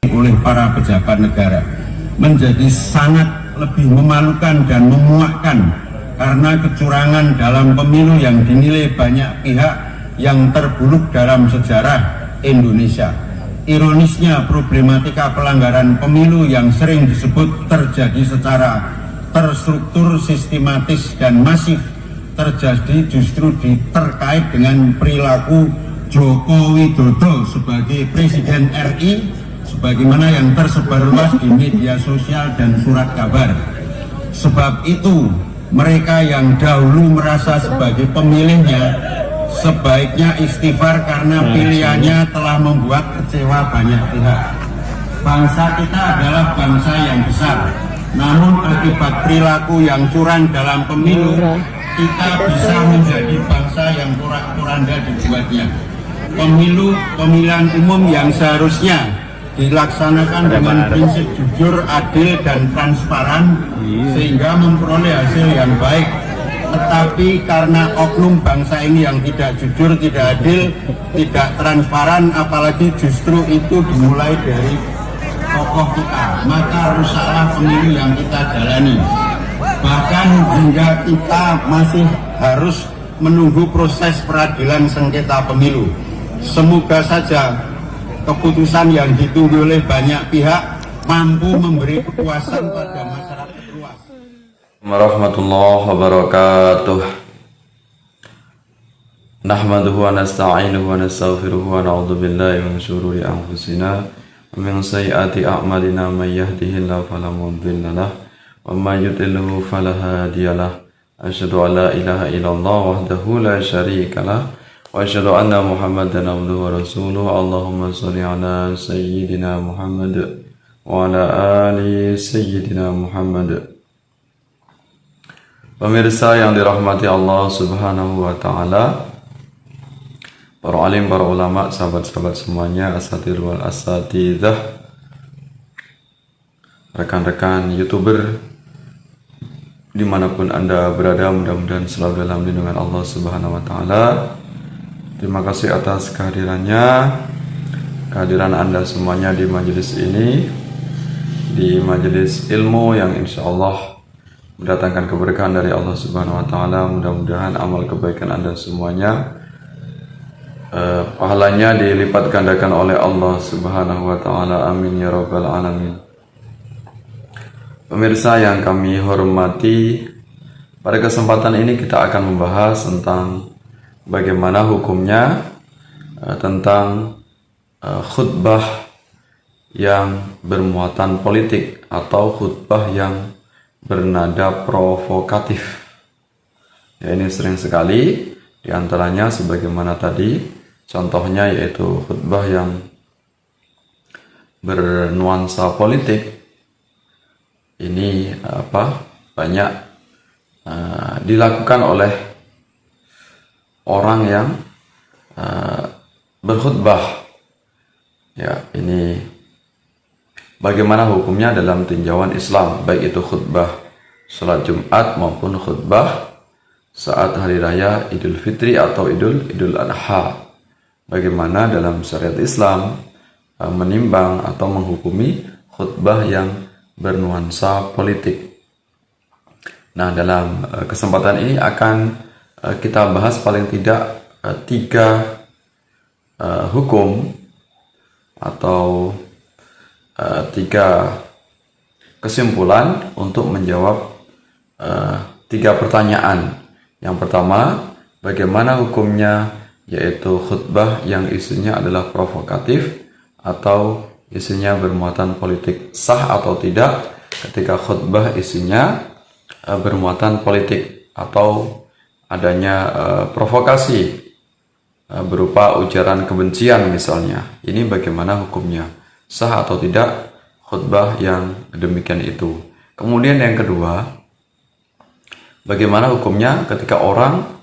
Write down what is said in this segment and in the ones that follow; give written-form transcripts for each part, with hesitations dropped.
oleh para pejabat negara menjadi sangat lebih memalukan dan memuakkan karena kecurangan dalam pemilu yang dinilai banyak pihak yang terburuk dalam sejarah Indonesia. Ironisnya, problematika pelanggaran pemilu yang sering disebut terjadi secara terstruktur, sistematis, dan masif terjadi justru terkait dengan perilaku Joko Widodo sebagai Presiden RI, sebagaimana yang tersebar luas di media sosial dan surat kabar. Sebab itu, mereka yang dahulu merasa sebagai pemilihnya sebaiknya istighfar karena pilihannya telah membuat kecewa banyak pihak. Bangsa kita adalah bangsa yang besar, namun akibat perilaku yang curang dalam pemilu, kita bisa menjadi bangsa yang porak-poranda dibuatnya. Pemilihan umum yang seharusnya dilaksanakan dengan prinsip jujur, adil, dan transparan sehingga memperoleh hasil yang baik. Tetapi karena oknum bangsa ini yang tidak jujur, tidak adil, tidak transparan, apalagi justru itu dimulai dari tokoh kita, maka rusaklah pemilu yang kita jalani. Bahkan hingga kita masih harus menunggu proses peradilan sengketa pemilu. Semoga saja keputusan yang ditunggu oleh banyak pihak mampu memberi kepuasan pada masyarakat luas. Warahmatullahi wabarakatuh. Nahmaduhu wa nasta'inuhu wa nastaghfiruhu wa na'udzu billahi min syururi anfusina wa min sayyiati a'malina, may yahdihillahu fala mudilla lahu wa may yudlilhu fala hadiyalah. Asyhadu an la ilaha illallah wahdahu la syarika lah wa asyhadu anna Muhammadan abduhu wa rasuluh. Allahumma shalli ala sayyidina Muhammad wa ala ali sayyidina Muhammad. Pemirsa yang dirahmati Allah Subhanahu wa taala, para alim, para ulama, sahabat-sahabat semuanya, asatir wal asatidzah, rekan-rekan YouTuber dimanapun Anda berada, mudah-mudahan selalu dalam lindungan Allah Subhanahu wa taala. Terima kasih atas kehadiran Anda semuanya di majelis ini, di majelis ilmu yang insya Allah mendatangkan keberkahan dari Allah Subhanahu wa taala. Mudah-mudahan amal kebaikan Anda semuanya pahalanya dilipat gandakan oleh Allah Subhanahu wa taala. Amin ya rabbal alamin. Pemirsa yang kami hormati, pada kesempatan ini kita akan membahas tentang bagaimana hukumnya tentang khutbah yang bermuatan politik atau khutbah yang bernada provokatif. Ya, ini sering sekali diantaranya sebagaimana tadi contohnya, yaitu khutbah yang bernuansa politik. Ini banyak dilakukan oleh orang yang berkhutbah. Ya, ini bagaimana hukumnya dalam tinjauan Islam, baik itu khutbah salat Jumat maupun khutbah saat hari raya Idul Fitri atau Idul Adha. Bagaimana dalam syariat Islam menimbang atau menghukumi khutbah yang bernuansa politik. Nah, dalam kesempatan ini akan kita bahas paling tidak 3 hukum atau 3 kesimpulan untuk menjawab 3 pertanyaan. Yang pertama, bagaimana hukumnya, yaitu khutbah yang isinya adalah provokatif atau isinya bermuatan politik. Sah atau tidak ketika khutbah isinya bermuatan politik atau adanya provokasi berupa ujaran kebencian misalnya. Ini bagaimana hukumnya? Sah atau tidak khutbah yang demikian itu. Kemudian yang kedua, bagaimana hukumnya ketika orang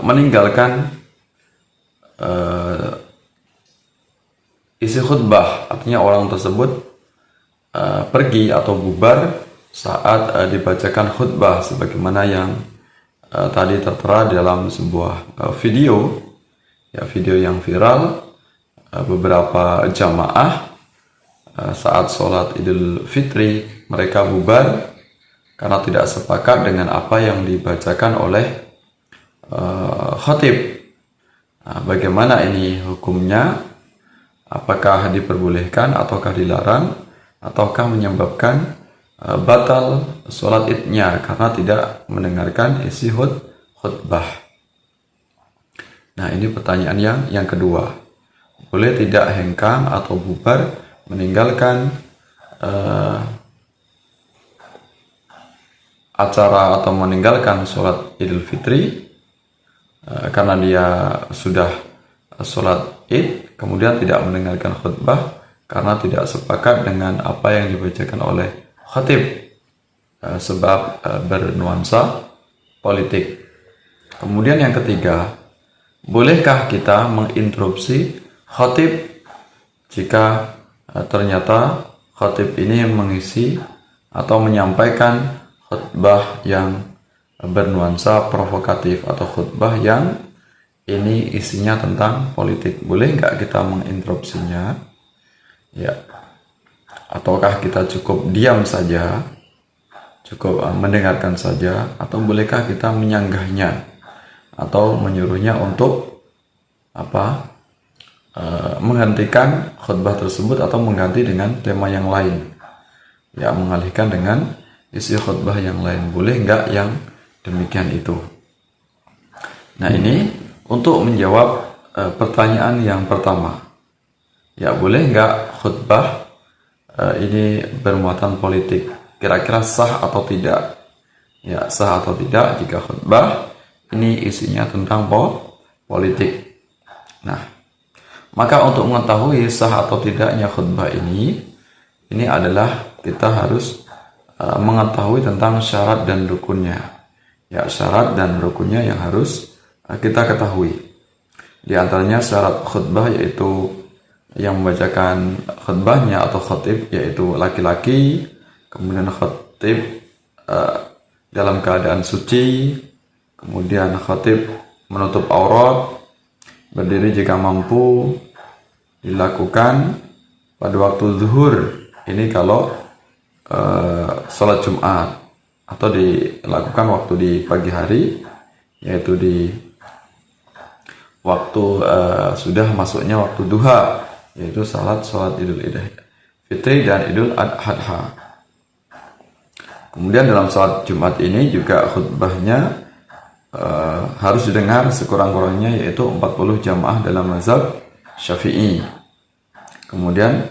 meninggalkan isi khutbah, artinya orang tersebut pergi atau bubar saat dibacakan khutbah, sebagaimana yang tadi tertera dalam sebuah video, ya, video yang viral. Beberapa jamaah saat sholat Idul Fitri mereka bubar karena tidak sepakat dengan apa yang dibacakan oleh khatib. Bagaimana ini hukumnya? Apakah diperbolehkan ataukah dilarang, ataukah menyebabkan batal sholat idnya karena tidak mendengarkan isi khutbah? Nah, ini pertanyaan yang kedua. Boleh tidak hengkang atau bubar meninggalkan acara atau meninggalkan sholat Idul Fitri karena dia sudah sholat id kemudian tidak mendengarkan khutbah karena tidak sepakat dengan apa yang dibacakan oleh khatib sebab bernuansa politik. Kemudian yang ketiga, bolehkah kita menginterupsi khatib jika ternyata khatib ini mengisi atau menyampaikan khutbah yang bernuansa provokatif atau khutbah yang ini isinya tentang politik? Boleh nggak kita menginterupsinya? Ya. Ataukah kita cukup diam saja, cukup mendengarkan saja, atau bolehkah kita menyanggahnya atau menyuruhnya untuk menghentikan khutbah tersebut atau mengganti dengan tema yang lain, ya, mengalihkan dengan isi khutbah yang lain? Boleh nggak yang demikian itu? Nah, ini untuk menjawab pertanyaan yang pertama, ya, boleh nggak khutbah ini bermuatan politik, kira-kira sah atau tidak? Ya, sah atau tidak jika khutbah ini isinya tentang politik. Nah, maka untuk mengetahui sah atau tidaknya khutbah ini adalah kita harus mengetahui tentang syarat dan rukunnya. Ya, syarat dan rukunnya yang harus kita ketahui. Di antaranya syarat khutbah yaitu yang membacakan khutbahnya atau khatib yaitu laki-laki, kemudian khatib dalam keadaan suci, kemudian khatib menutup aurat, berdiri jika mampu, dilakukan pada waktu zuhur. Ini kalau sholat Jumat, atau dilakukan waktu di pagi hari, yaitu di waktu sudah masuknya waktu duha, yaitu sholat Idul Fitri dan Idul Adha. Kemudian dalam sholat Jumat ini juga khutbahnya harus didengar sekurang-kurangnya yaitu 40 jamaah dalam mazhab Syafi'i. Kemudian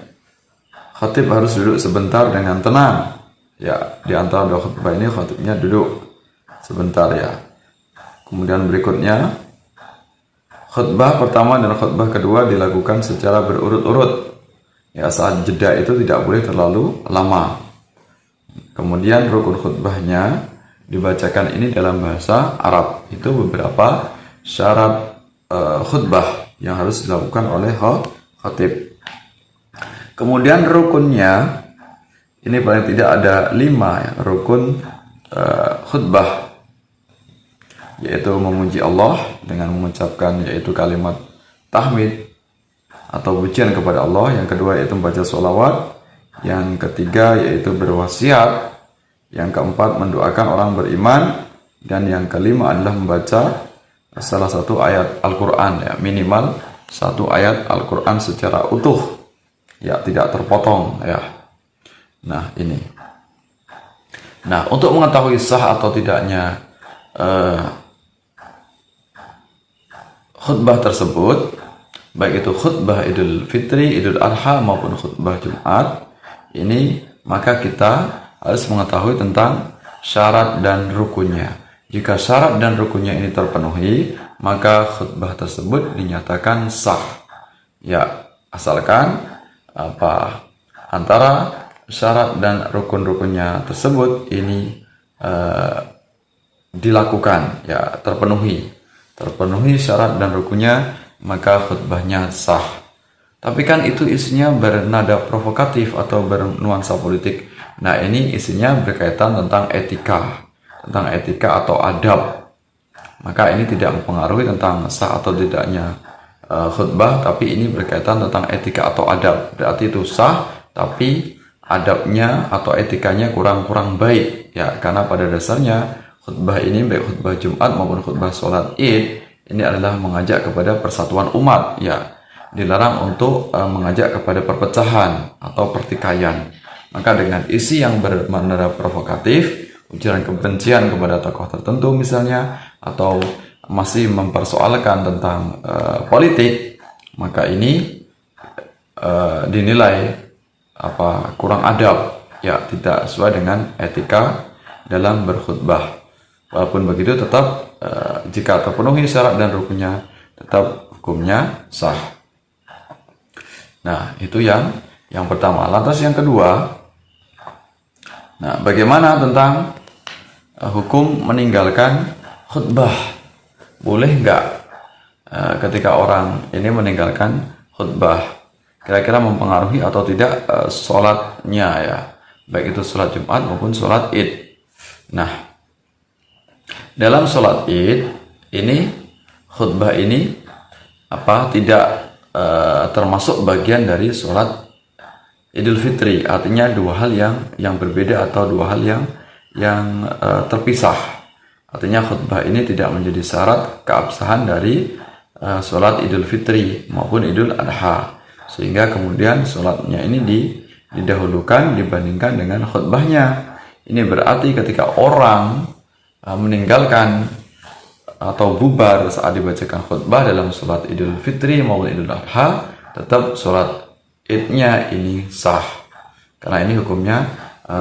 khatib harus duduk sebentar dengan tenang. Ya, di antara dua khutbah ini khatibnya duduk sebentar, ya. Kemudian berikutnya khutbah pertama dan khutbah kedua dilakukan secara berurut-urut. Ya, saat jeda itu tidak boleh terlalu lama. Kemudian rukun khutbahnya dibacakan ini dalam bahasa Arab. Itu beberapa syarat khutbah yang harus dilakukan oleh khatib. Kemudian rukunnya ini paling tidak ada 5, ya, rukun khutbah, yaitu memuji Allah dengan mengucapkan yaitu kalimat tahmid atau pujian kepada Allah. Yang kedua yaitu membaca sholawat. Yang ketiga yaitu berwasiat. Yang keempat mendoakan orang beriman. Dan yang kelima adalah membaca salah satu ayat Al-Quran, ya, minimal satu ayat Al-Quran secara utuh, ya, tidak terpotong, ya. Nah, ini. Nah, untuk mengetahui sah atau tidaknya khutbah tersebut, baik itu khutbah Idul Fitri, Idul Adha maupun khutbah Jumat, ini maka kita harus mengetahui tentang syarat dan rukunnya. Jika syarat dan rukunnya ini terpenuhi, maka khutbah tersebut dinyatakan sah. Ya, asalkan antara syarat dan rukun-rukunnya tersebut ini dilakukan, ya, terpenuhi syarat dan rukunnya, maka khutbahnya sah. Tapi kan itu isinya bernada provokatif atau bernuansa politik. Nah, ini isinya berkaitan tentang etika atau adab. Maka ini tidak mempengaruhi tentang sah atau tidaknya khutbah, tapi ini berkaitan tentang etika atau adab. Berarti itu sah tapi adabnya atau etikanya kurang baik ya, karena pada dasarnya khutbah ini baik khutbah Jumat maupun khutbah sholat Id ini adalah mengajak kepada persatuan umat ya, dilarang untuk mengajak kepada perpecahan atau pertikaian. Maka dengan isi yang bernada provokatif, ujaran kebencian kepada tokoh tertentu misalnya, atau masih mempersoalkan tentang politik, maka ini dinilai kurang adab ya, tidak sesuai dengan etika dalam berkhutbah. Walaupun begitu tetap jika terpenuhi syarat dan rukunnya tetap hukumnya sah. Nah, itu yang pertama. Lantas yang kedua, nah bagaimana tentang hukum meninggalkan khutbah? Boleh nggak ketika orang ini meninggalkan khutbah? Kira-kira mempengaruhi atau tidak sholatnya ya, baik itu sholat Jumat maupun sholat Id. Nah, dalam sholat Id ini khutbah ini tidak termasuk bagian dari sholat Idul Fitri, artinya dua hal yang berbeda atau dua hal yang terpisah. Artinya khutbah ini tidak menjadi syarat keabsahan dari sholat Idul Fitri maupun Idul Adha, sehingga kemudian sholatnya ini didahulukan dibandingkan dengan khutbahnya. Ini berarti ketika orang meninggalkan atau bubar saat dibacakan khutbah dalam sholat Idul Fitri maupun Idul Adha, tetap sholat Idnya ini sah, karena ini hukumnya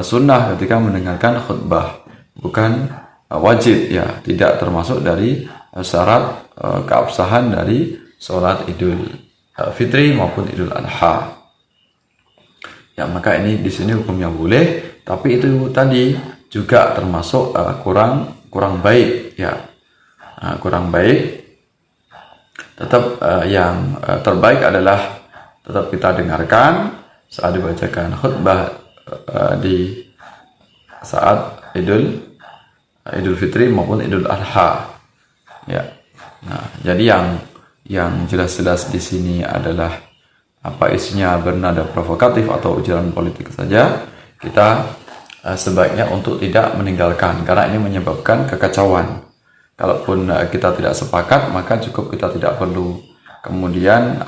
sunnah ketika mendengarkan khutbah, bukan wajib ya, tidak termasuk dari syarat keabsahan dari sholat Idul Fitri maupun Idul Adha. Ya, maka ini di sini hukumnya boleh, tapi itu tadi juga termasuk kurang baik ya. Kurang baik. Tetap yang terbaik adalah tetap kita dengarkan saat dibacakan khutbah di saat Idul Fitri maupun Idul Adha. Ya. Nah, jadi yang jelas-jelas di sini adalah apa isinya bernada provokatif atau ujaran politik saja, kita sebaiknya untuk tidak meninggalkan, karena ini menyebabkan kekacauan. Kalaupun kita tidak sepakat, maka cukup kita tidak perlu kemudian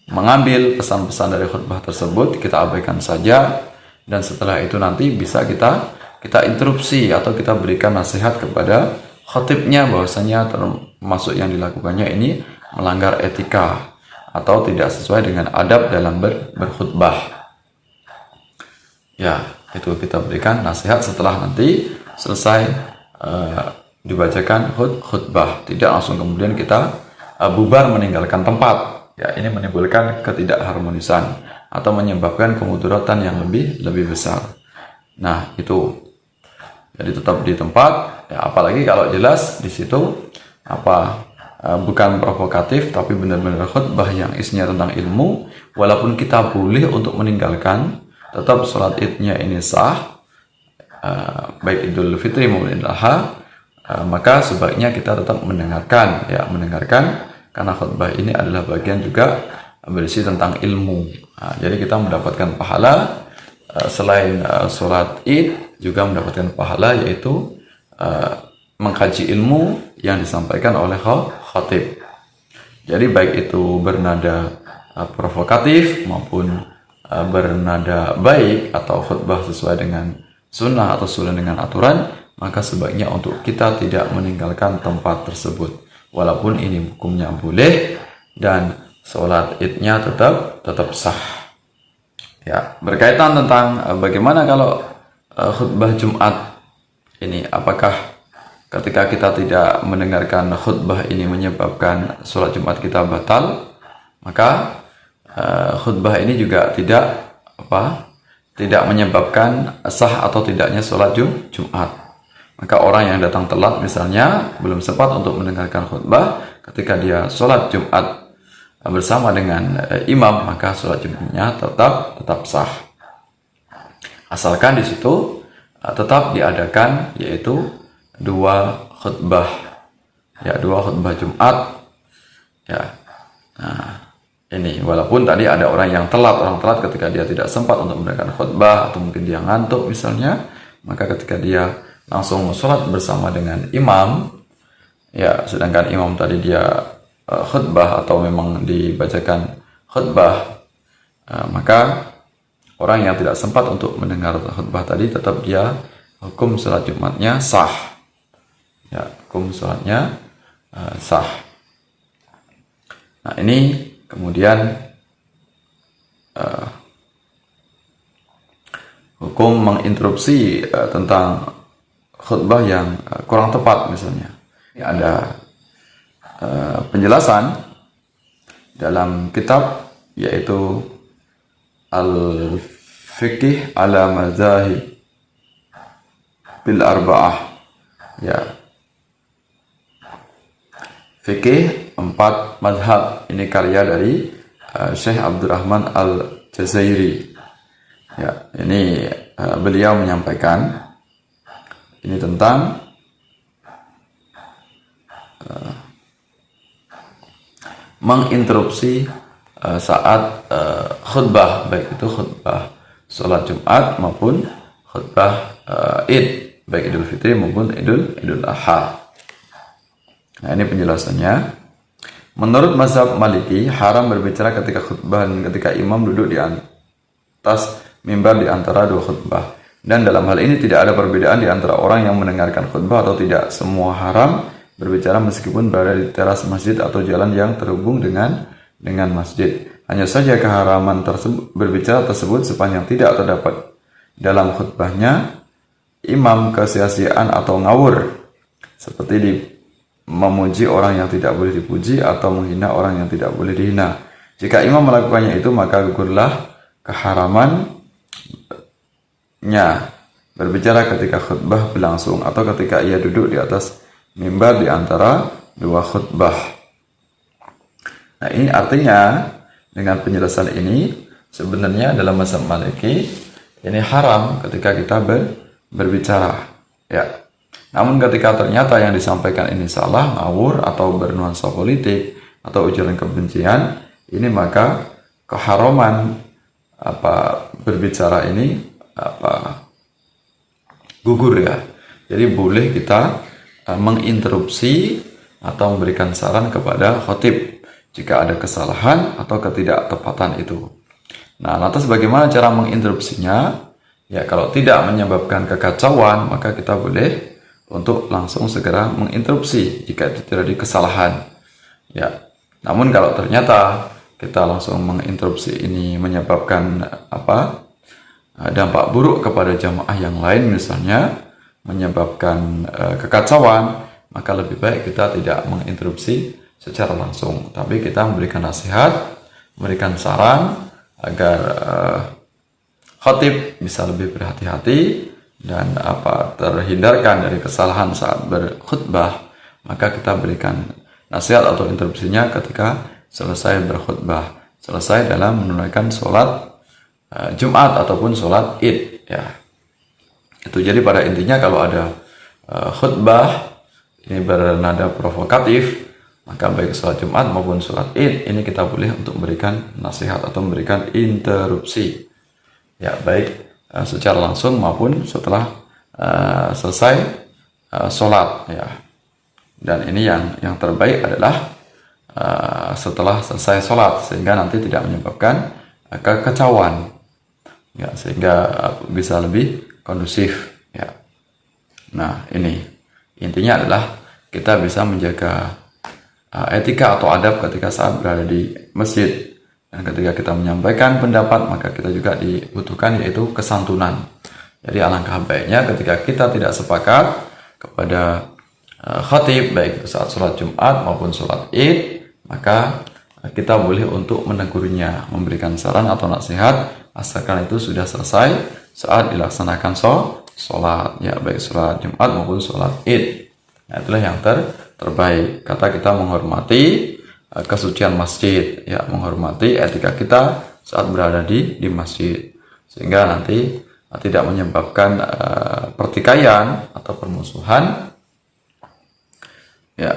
mengambil pesan-pesan dari khutbah tersebut, kita abaikan saja, dan setelah itu nanti bisa kita interupsi atau kita berikan nasihat kepada khatibnya bahwasanya termasuk yang dilakukannya ini melanggar etika atau tidak sesuai dengan adab dalam berkhutbah. Ya, itu kita berikan nasihat setelah nanti selesai dibacakan khutbah, tidak langsung kemudian kita bubar meninggalkan tempat. Ya, ini menimbulkan ketidakharmonisan atau menyebabkan kemudaratan yang lebih besar. Nah, itu. Jadi tetap di tempat, ya, apalagi kalau jelas di situ bukan provokatif tapi benar-benar khutbah yang isinya tentang ilmu. Walaupun kita boleh untuk meninggalkan, tetap sholat Idnya ini sah, baik Idul Fitri maupun Idul Adha, maka sebaiknya kita tetap mendengarkan karena khutbah ini adalah bagian juga berisi tentang ilmu. Jadi kita mendapatkan pahala selain sholat Id, juga mendapatkan pahala yaitu mengkaji ilmu yang disampaikan oleh khatib. Jadi baik itu bernada provokatif maupun bernada baik atau khutbah sesuai dengan sunnah atau sesuai dengan aturan, maka sebaiknya untuk kita tidak meninggalkan tempat tersebut. Walaupun ini hukumnya boleh dan sholat Idnya tetap sah. Ya, berkaitan tentang bagaimana kalau khutbah Jumat ini, apakah ketika kita tidak mendengarkan khutbah ini menyebabkan sholat Jumat kita batal? Maka khutbah ini juga tidak menyebabkan sah atau tidaknya sholat Jumat. Maka orang yang datang telat misalnya belum sempat untuk mendengarkan khutbah, ketika dia sholat Jumat bersama dengan imam, maka sholat Jumatnya tetap sah. Asalkan di situ tetap diadakan yaitu dua khutbah Jumat. Ya. Nah, ini. Walaupun tadi ada orang telat ketika dia tidak sempat untuk memberikan khutbah, atau mungkin dia ngantuk misalnya, maka ketika dia langsung sholat bersama dengan imam, ya, sedangkan imam tadi dia khutbah atau memang dibacakan khutbah, maka orang yang tidak sempat untuk mendengar khutbah tadi tetap dia hukum sholat Jumatnya sah. Ya, hukum sholatnya sah. Nah, ini kemudian hukum menginterupsi tentang khutbah yang kurang tepat misalnya. Ini ada penjelasan dalam kitab, yaitu Al-Fiqh ala Mazahib bil Arba'ah, ya, Fikih 4 Mazhab. Ini karya dari Syekh Abdurrahman Al-Jazairi. Ya, ini beliau menyampaikan ini tentang menginterupsi saat khutbah, baik itu khutbah sholat Jumat maupun khutbah Id, baik Idul Fitri maupun Idul Adha. Nah, ini penjelasannya. Menurut mazhab Maliki, haram berbicara ketika khutbah dan ketika imam duduk di atas mimbar di antara dua khutbah. Dan dalam hal ini tidak ada perbedaan di antara orang yang mendengarkan khutbah atau tidak. Semua haram berbicara meskipun berada di teras masjid atau jalan yang terhubung dengan masjid. Hanya saja keharaman berbicara tersebut sepanjang tidak terdapat dalam khutbahnya imam kesia-siaan atau ngawur, seperti memuji orang yang tidak boleh dipuji atau menghina orang yang tidak boleh dihina. Jika imam melakukannya itu, maka gugurlah keharamannya berbicara ketika khutbah berlangsung atau ketika ia duduk di atas mimbar di antara dua khutbah. Nah, ini artinya dengan penjelasan ini sebenarnya dalam mazhab Maliki ini haram ketika kita berbicara, ya. Namun ketika ternyata yang disampaikan ini salah, ngawur, atau bernuansa politik atau ujaran kebencian, ini maka keharaman berbicara ini gugur, ya. Jadi boleh kita menginterupsi atau memberikan saran kepada khotib jika ada kesalahan atau ketidaktepatan itu. Nah, lantas bagaimana cara menginterupsinya? Ya, kalau tidak menyebabkan kekacauan, maka kita boleh untuk langsung segera menginterupsi jika itu terjadi kesalahan. Ya. Namun kalau ternyata kita langsung menginterupsi ini menyebabkan dampak buruk kepada jamaah yang lain, misalnya menyebabkan kekacauan, maka lebih baik kita tidak menginterupsi secara langsung, tapi kita memberikan nasihat, memberikan saran agar khatib bisa lebih berhati-hati dan terhindarkan dari kesalahan saat berkhutbah. Maka kita berikan nasihat atau interupsinya ketika selesai berkhutbah, selesai dalam menunaikan sholat Jumat ataupun sholat Id, ya. Itu jadi pada intinya kalau ada khutbah ini bernada provokatif, maka baik sholat Jumat maupun sholat Id ini kita boleh untuk memberikan nasihat atau memberikan interupsi, ya, baik secara langsung maupun setelah selesai sholat, ya. Dan ini yang terbaik adalah setelah selesai sholat, sehingga nanti tidak menyebabkan kekacauan, ya, sehingga bisa lebih kondusif, ya. Nah, ini intinya adalah kita bisa menjaga etika atau adab ketika saat berada di masjid. Dan ketika kita menyampaikan pendapat, maka kita juga dibutuhkan yaitu kesantunan. Jadi alangkah baiknya ketika kita tidak sepakat kepada khatib, baik itu saat sholat Jumat maupun sholat Id, maka kita boleh untuk menegurnya, memberikan saran atau nasihat, asalkan itu sudah selesai saat dilaksanakan sholat, ya, baik sholat Jumat maupun sholat Id. Nah, itulah yang terbaik. Kata kita menghormati kesucian masjid, ya, menghormati etika kita saat berada di masjid, sehingga nanti tidak menyebabkan pertikaian atau permusuhan, ya,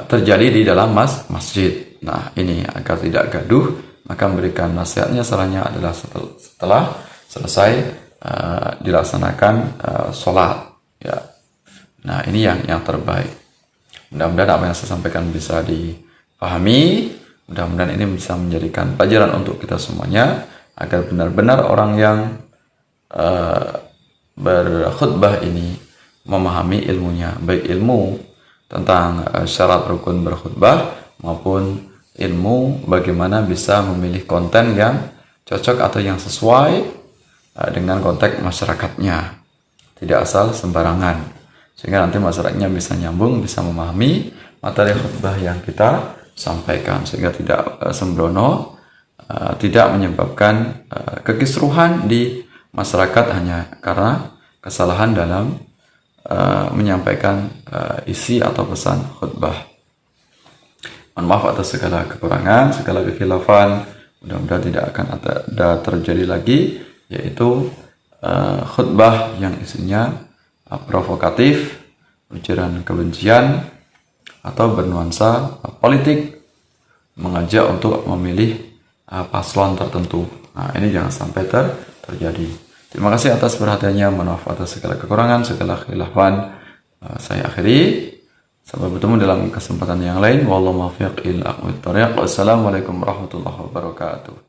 terjadi di dalam masjid, Nah, ini agar tidak gaduh, maka memberikan nasihatnya sarannya adalah setelah selesai dilaksanakan sholat. Ya. Nah, ini yang terbaik. Mudah-mudahan apa yang saya sampaikan bisa dipahami. Mudah-mudahan ini bisa menjadikan pelajaran untuk kita semuanya, agar benar-benar orang yang berkhutbah ini memahami ilmunya, baik ilmu tentang syarat rukun berkhutbah maupun ilmu bagaimana bisa memilih konten yang cocok atau yang sesuai dengan konteks masyarakatnya, tidak asal sembarangan, sehingga nanti masyarakatnya bisa nyambung, bisa memahami materi khutbah yang kita sampaikan, sehingga tidak sembrono, tidak menyebabkan kekisruhan di masyarakat hanya karena kesalahan dalam menyampaikan isi atau pesan khutbah. Mohon maaf atas segala kekurangan, segala kekhilafan. Mudah-mudahan tidak akan ada terjadi lagi, yaitu khutbah yang isinya provokatif, ujaran kebencian, atau bernuansa politik, mengajak untuk memilih paslon tertentu. Nah, ini jangan sampai terjadi. Terima kasih atas perhatiannya. Mohon maaf atas segala kekurangan, segala kekhilafan. Saya akhiri. Sampai bertemu dalam kesempatan yang lain. Wallahu muwaffiq ila aqwamit thoriq. Wassalamualaikum warahmatullahi wabarakatuh.